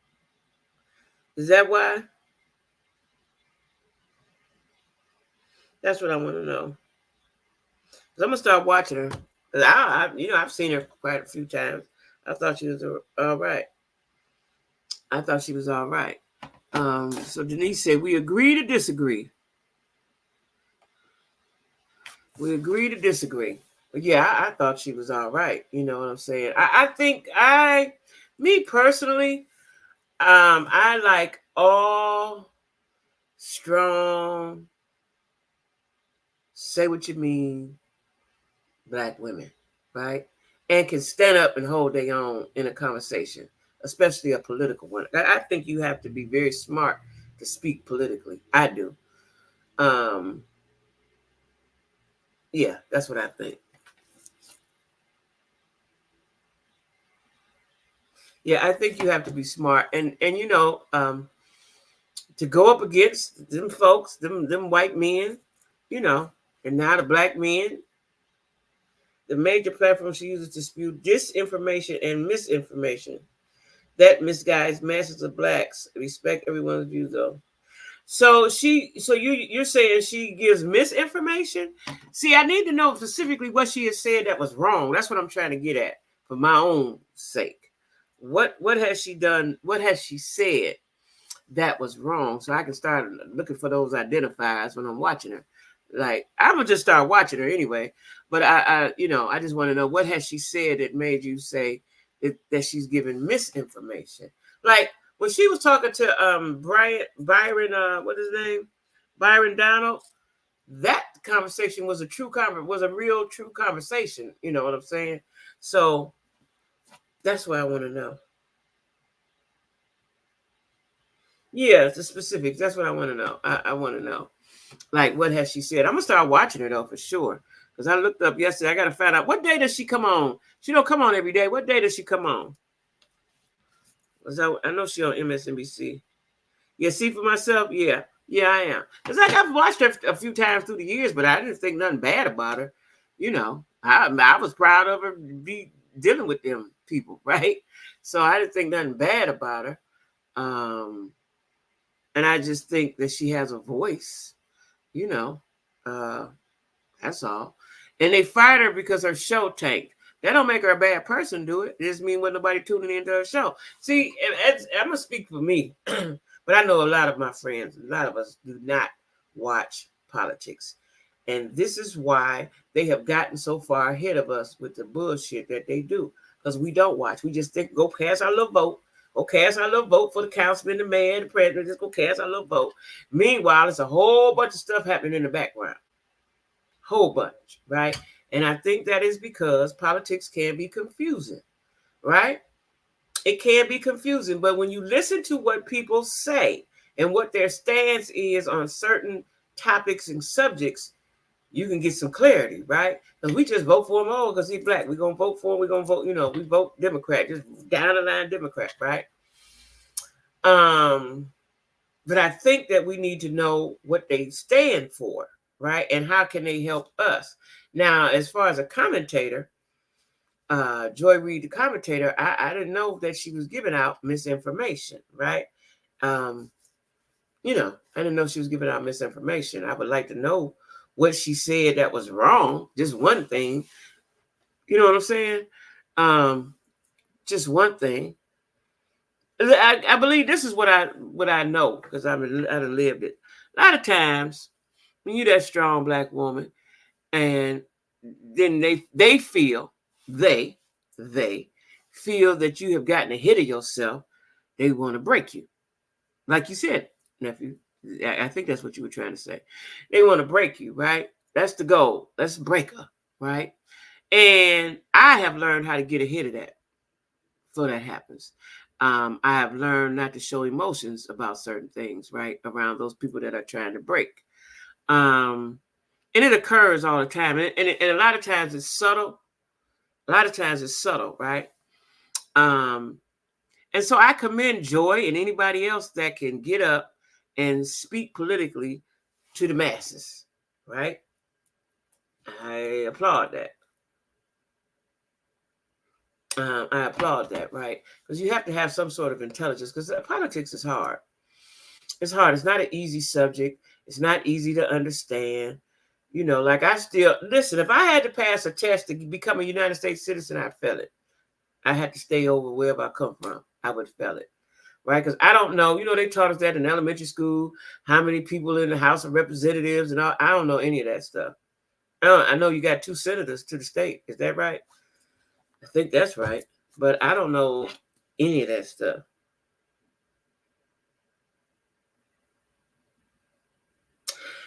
Is that why? That's what I want to know. Cause I'm gonna start watching her. I've seen her quite a few times. I thought she was all right. I thought she was all right. So Denise said, we agree to disagree. We agree to disagree. But yeah, I thought she was all right. You know what I'm saying? I think me personally, I like all strong, say what you mean, Black women, right? And can stand up and hold their own in a conversation, especially a political one. I think you have to be very smart to speak politically. I do. Yeah, that's what I think. Yeah, I think you have to be smart, and to go up against them folks, them white men, and now the Black men, the major platforms she uses to spew disinformation and misinformation that misguides masses of Blacks. Respect everyone's views, though. So you're saying she gives misinformation? See, I need to know specifically what she has said that was wrong. That's what I'm trying to get at for my own sake. What has she done? What has she said that was wrong? So I can start looking for those identifiers when I'm watching her. Like, I'm gonna just start watching her anyway. But I just want to know, what has she said that made you say that she's giving misinformation? Like, when she was talking to Byron, what is his name? Byron Donald, that conversation was was a real true conversation. You know what I'm saying? So that's what I want to know. Yeah, the specifics. That's what I want to know. I want to know. Like, what has she said? I'm gonna start watching her though, for sure. Because I looked up yesterday. I gotta find out, what day does she come on? She don't come on every day. What day does she come on? I know she on MSNBC. Yeah, see for myself. Yeah, I am. It's like I've watched her a few times through the years, but I didn't think nothing bad about her. I was proud of her be dealing with them people, right? So I didn't think nothing bad about her. And I just think that she has a voice. You know, uh, that's all. And they fired her because her show tanked. That don't make her a bad person, do it? It just mean when nobody tuning into her show. See, I'm gonna speak for me, but I know a lot of my friends, a lot of us do not watch politics, and this is why they have gotten so far ahead of us with the bullshit that they do. Because we don't watch. We just think, go cast our little vote. Go cast our little vote for the councilman, the mayor, the president. Just go cast our little vote. Meanwhile, it's a whole bunch of stuff happening in the background. Whole bunch, right? And I think that is because politics can be confusing, right? It can be confusing, but when you listen to what people say and what their stance is on certain topics and subjects, you can get some clarity, right? Because we just vote for him all because he's Black. We're going to vote for him. We're going to vote, we vote Democrat, just down the line Democrat, right? But I think that we need to know what they stand for, right? And how can they help us? Now, as far as a commentator, Joy Reid, the commentator, I didn't know that she was giving out misinformation, right? I didn't know she was giving out misinformation. I would like to know what she said that was wrong. Just one thing. You know what I'm saying? Just one thing. I believe this is what I know, because I've lived it. A lot of times when you're that strong Black woman, and then they feel they feel that you have gotten ahead of yourself, they want to break you. Like you said, nephew, I think that's what you were trying to say. They want to break you, right? That's the goal. That's a breaker, right? And I have learned how to get ahead of that before that happens. I have learned not to show emotions about certain things, right? Around those people that are trying to break. And it occurs all the time. And a lot of times it's subtle. A lot of times it's subtle, right? And so I commend Joy and anybody else that can get up and speak politically to the masses, right? I applaud that. I applaud that, right? Because you have to have some sort of intelligence, because politics is hard. It's hard. It's not an easy subject. It's not easy to understand. You know, like I still, listen, if I had to pass a test to become a United States citizen, I'd fail it. I had to stay over wherever I come from. I would fail it, right? Because I don't know. You know, they taught us that in elementary school, how many people in the House of Representatives and all. I don't know any of that stuff. I know you got 2 senators to the state. Is that right? I think that's right. But I don't know any of that stuff.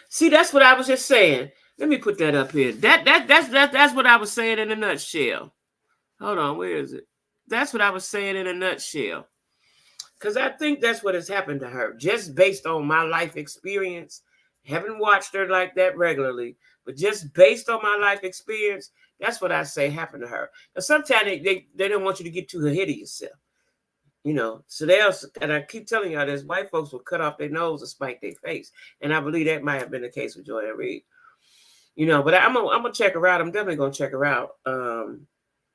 See, that's what I was just saying. Let me put that up here. That's what I was saying in a nutshell. Hold on, where is it? That's what I was saying in a nutshell. Because I think that's what has happened to her, just based on my life experience. Haven't watched her like that regularly, but just based on my life experience, that's what I say happened to her. Because sometimes they don't want you to get too ahead of yourself. You know, so and I keep telling y'all this, white folks will cut off their nose and spike their face. And I believe that might have been the case with Joy Reid. You know, but I'm gonna check her out. I'm definitely gonna check her out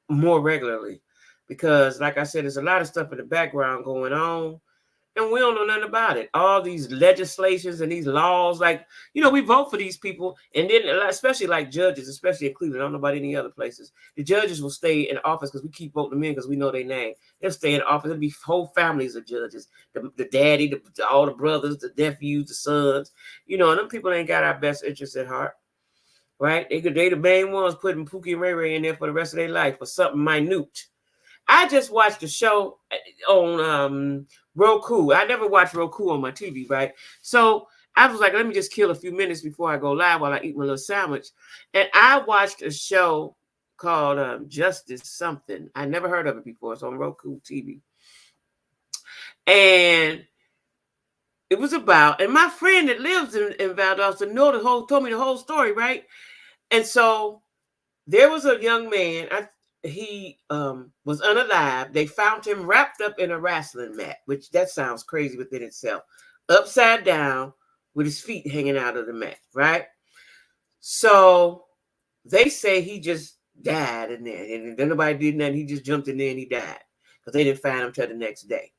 more regularly. Because like I said, there's a lot of stuff in the background going on. And we don't know nothing about it. All these legislations and these laws, like, you know, we vote for these people. And then, especially like judges, especially in Cleveland, I don't know about any other places. The judges will stay in office because we keep voting them in because we know their name. They'll stay in office. There'll be whole families of judges. The daddy, all the brothers, the nephews, the sons. You know, and them people ain't got our best interests at heart. Right? They the main ones putting Pookie and Ray Ray in there for the rest of their life for something minute. I just watched a show on Roku. I never watched Roku on my TV, right? So I was like, let me just kill a few minutes before I go live while I eat my little sandwich. And I watched a show called Justice Something. I never heard of it before. It's on Roku TV. And it was about, and my friend that lives in Valdosta told me the whole story, right? And so there was a young man, he was unalive. They found him wrapped up in a wrestling mat, which that sounds crazy within itself, upside down with his feet hanging out of the mat, right? So they say he just died in there, and then nobody did nothing. He just jumped in there and he died because they didn't find him till the next day.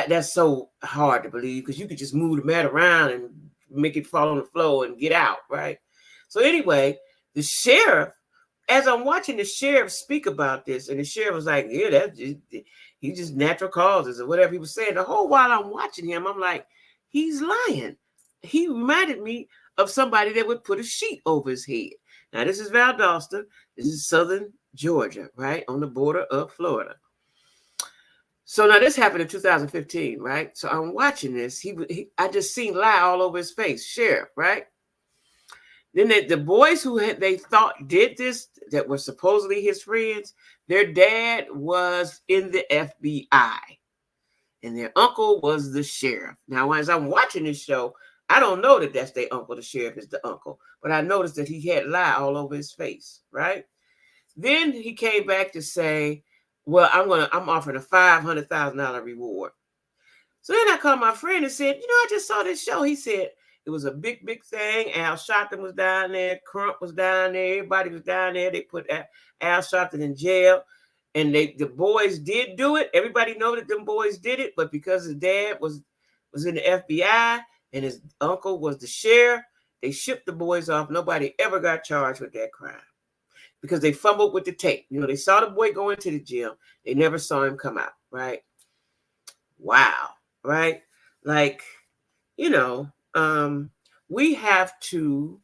That's so hard to believe because you could just move the mat around and make it fall on the floor and get out, right? So anyway, the sheriff, as I'm watching the sheriff speak about this, and the sheriff was like, yeah, he just natural causes or whatever he was saying. The whole while I'm watching him, I'm like, he's lying. He reminded me of somebody that would put a sheet over his head. Now, this is Valdosta. This is southern Georgia, right? On the border of Florida. So now this happened in 2015, right? So I'm watching this. I just seen lie all over his face, sheriff, right? Then the boys who they thought did this, that were supposedly his friends, their dad was in the FBI. And their uncle was the sheriff. Now, as I'm watching this show, I don't know that that's their uncle. The sheriff is the uncle. But I noticed that he had lie all over his face, right? Then he came back to say, well, I'm offering a $500,000 reward. So then I called my friend and said, I just saw this show. He said, it was a big, big thing. Al Sharpton was down there. Crump was down there. Everybody was down there. They put Al Sharpton in jail. And the boys did do it. Everybody know that them boys did it. But because his dad was in the FBI and his uncle was the sheriff, they shipped the boys off. Nobody ever got charged with that crime because they fumbled with the tape. They saw the boy go into the gym. They never saw him come out, right? Wow, right? Like, we have to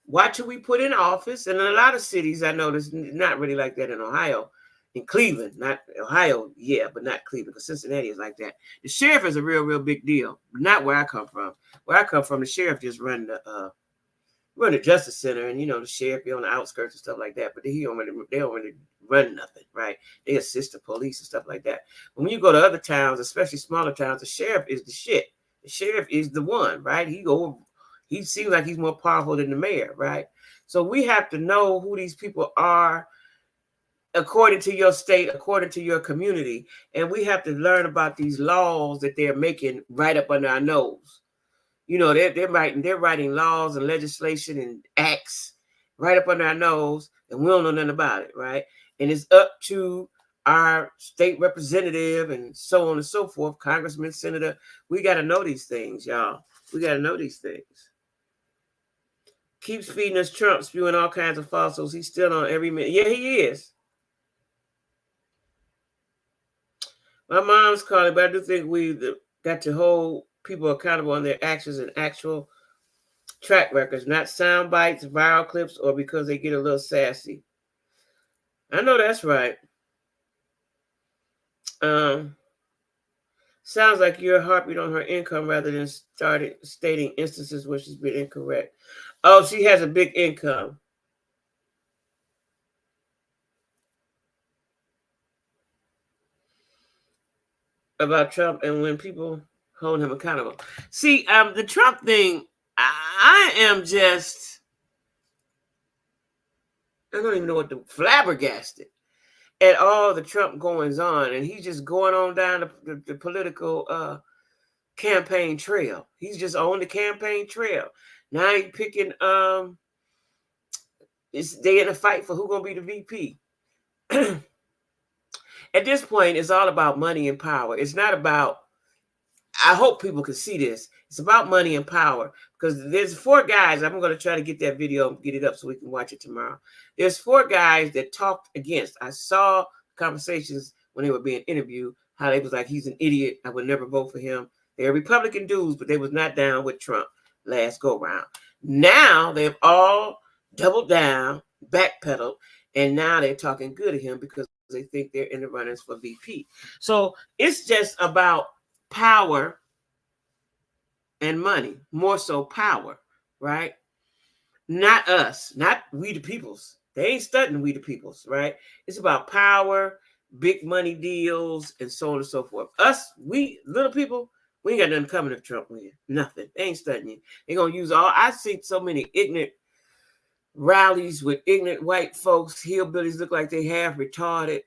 watch who we put in office. And in a lot of cities, I noticed not really like that in Ohio. In Cleveland, not Ohio, yeah, but not Cleveland, because Cincinnati is like that. The sheriff is a real big deal. Not where I come from. Where I come from, the sheriff just run the Justice Center, and the sheriff be on the outskirts and stuff like that. But they don't really run nothing, right? They assist the police and stuff like that. But when you go to other towns, especially smaller towns, the sheriff is the shit. The sheriff is the one, right? He seems like he's more powerful than the mayor, right? So we have to know who these people are according to your state, according to your community, and we have to learn about these laws that they're making right up under our nose. They're writing laws and legislation and acts right up under our nose, and we don't know nothing about it, right? And it's up to our state representative and so on and so forth, congressman, senator. We got to know these things, y'all. We got to know these things. Keeps feeding us Trump, spewing all kinds of falsehoods. He's still on every minute. Yeah, he is. My mom's calling, but I do think we got to hold people accountable on their actions and actual track records, not sound bites, viral clips, or because they get a little sassy. I know that's right. Sounds like you're harping on her income rather than stating instances where she's been incorrect. Oh, she has a big income. About Trump and when people hold him accountable. See, the Trump thing, I am just, I don't even know what to flabbergasted at all the Trump goings on, and he's just going on down the political campaign trail. He's just on the campaign trail. Now he's picking they in a fight for who's gonna be the VP. At this point, it's all about money and power. It's not about, I hope people can see this. It's about money and power, because there's 4 guys. I'm going to try to get that video and get it up so we can watch it tomorrow. There's 4 guys that talked against. I saw conversations when they were being interviewed, how they was like, he's an idiot. I would never vote for him. They're Republican dudes, but they was not down with Trump last go round. Now they've all doubled down, backpedaled, and now they're talking good of him because they think they're in the runnings for VP. So it's just about power and money, more so power, right? Not us, not we the peoples. They ain't studying we the peoples, right? It's about power, big money deals, and so on and so forth. Us, we little people, we ain't got nothing coming if Trump wins. Nothing. They ain't studying. They're going to use all, I see so many ignorant rallies with ignorant white folks. Hillbillies look like they half retarded.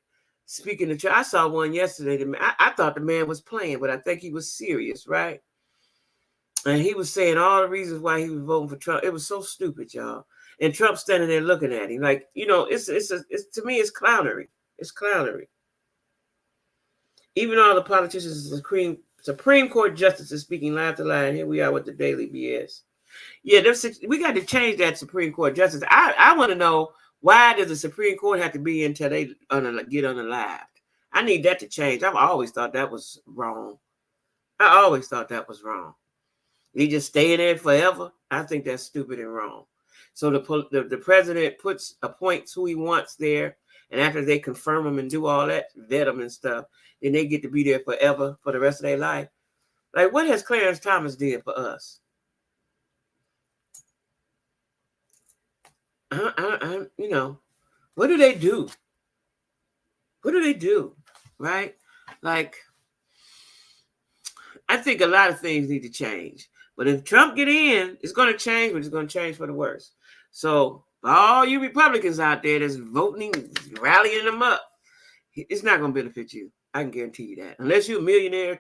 Speaking of Trump, I saw one yesterday. I thought the man was playing, but I think he was serious, right? And he was saying all the reasons why he was voting for Trump. It was so stupid, y'all. And Trump standing there looking at him like, it's to me, it's clownery. It's clownery. Even all the politicians, Supreme Court justices speaking line to line. Here we are with the daily BS. Yeah, we got to change that Supreme Court justice. I want to know, why does the Supreme Court have to be until they get unalived? I need that to change. I've always thought that was wrong. He just stay in there forever. I think that's stupid and wrong. So the president appoints who he wants there, and after they confirm them and do all that, vet them and stuff, then they get to be there forever for the rest of their life. Like, what has Clarence Thomas did for us? What do they do? What do they do? Right? Like, I think a lot of things need to change. But if Trump get in, it's going to change, but it's going to change for the worse. So all you Republicans out there that's voting, rallying them up, it's not going to benefit you. I can guarantee you that. Unless you're a millionaire,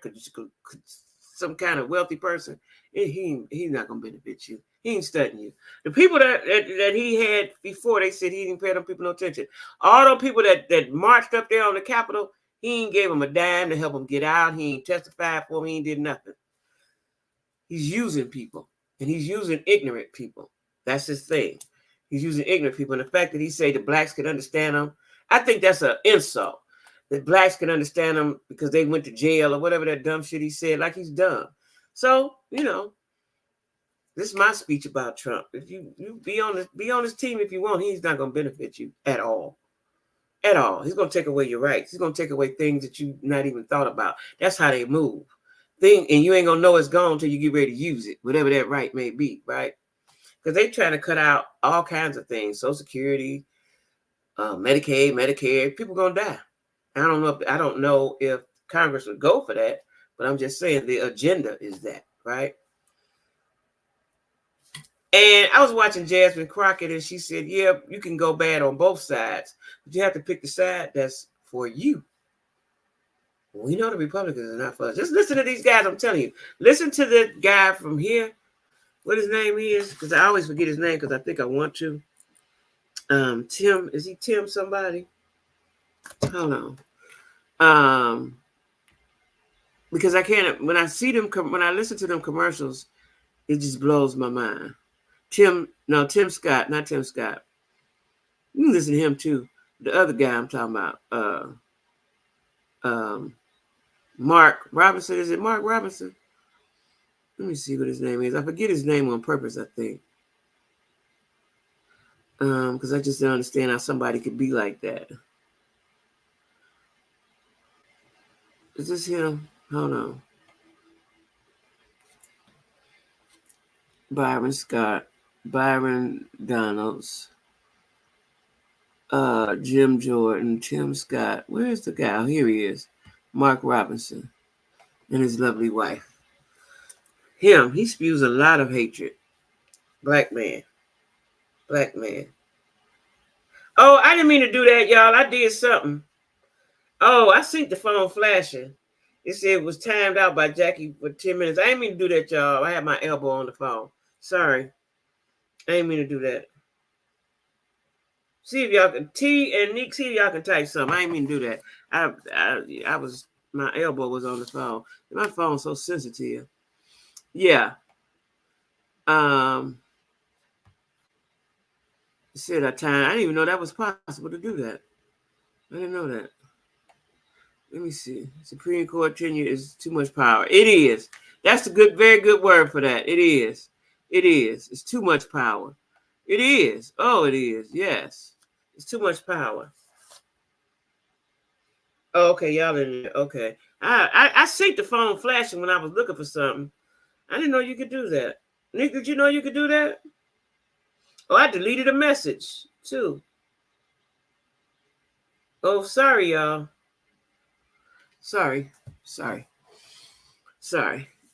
some kind of wealthy person, he's not going to benefit you. He ain't studying you. The people that he had before, they said he didn't pay them people no attention. All those people that marched up there on the Capitol, he ain't gave them a dime to help them get out. He ain't testified for them. He ain't did nothing. He's using people, and he's using ignorant people. That's his thing. He's using ignorant people. And the fact that he say the blacks can understand him, I think that's an insult. That blacks can understand him because they went to jail or whatever that dumb shit he said, like he's dumb. So, this is my speech about Trump. If you be on his team if you want, he's not going to benefit you at all. at all. He's going to take away your rights. He's going to take away things that you not even thought about. That's how they move. And you ain't going to know it's gone until you get ready to use it, whatever that right may be, right? Because they trying to cut out all kinds of things, Social Security, Medicaid, Medicare. People going to die. I don't know if Congress would go for that, but I'm just saying the agenda is that, right? And I was watching Jasmine Crockett, and she said, yeah, you can go bad on both sides, but you have to pick the side that's for you. We know the Republicans are not for us. Just listen to these guys, I'm telling you. Listen to the guy from here, what his name is, because I always forget his name because I think I want to. Tim, is he Tim somebody? Hold on. Because I can't, when I see them, when I listen to them commercials, it just blows my mind. Tim Scott, not Tim Scott. You can listen to him too. The other guy I'm talking about, Mark Robinson. Is it Mark Robinson? Let me see what his name is. I forget his name on purpose, I think. Because I just don't understand how somebody could be like that. Is this him? Hold on. Byron Scott, Byron Donalds, Jim Jordan, Tim Scott. Where's the guy? Oh, here he is. Mark Robinson and his lovely wife. He spews a lot of hatred. Black man. Oh, I didn't mean to do that, y'all. I did something. Oh, I seen the phone flashing. It said it was timed out by Jackie for 10 minutes. I didn't mean to do that, y'all. I had my elbow on the phone. Sorry. I didn't mean to do that. See if y'all can, T and Nick, see if y'all can type something. I didn't mean to do that. I was, my elbow was on the phone. My phone's so sensitive. Yeah. It said I didn't even know that was possible to do that. I didn't know that. Let me see. Supreme Court tenure is too much power. It is. That's a very good word for that. It is. It's too much power. It is. Oh, it is. Yes. It's too much power. Oh, okay, y'all in there. Okay. I seen the phone flashing when I was looking for something. I didn't know you could do that. Nick, did you know you could do that? Oh, I deleted a message too. Oh, sorry, y'all. Sorry.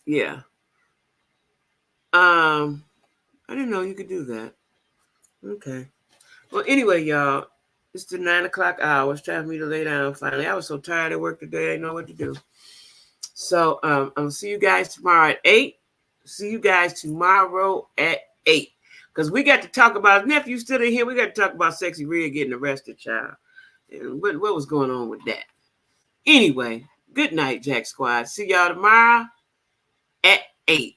Yeah. I didn't know you could do that. Okay. Well, anyway, y'all, it's the 9 o'clock hour. It's time for me to lay down finally. I was so tired at work today, I didn't know what to do. So I'll see you guys tomorrow at 8. See you guys tomorrow at 8. Because we got to talk about, nephew still in here, we got to talk about Sexy Red getting arrested, child. And what was going on with that? Anyway, good night, Jack Squad. See y'all tomorrow at 8.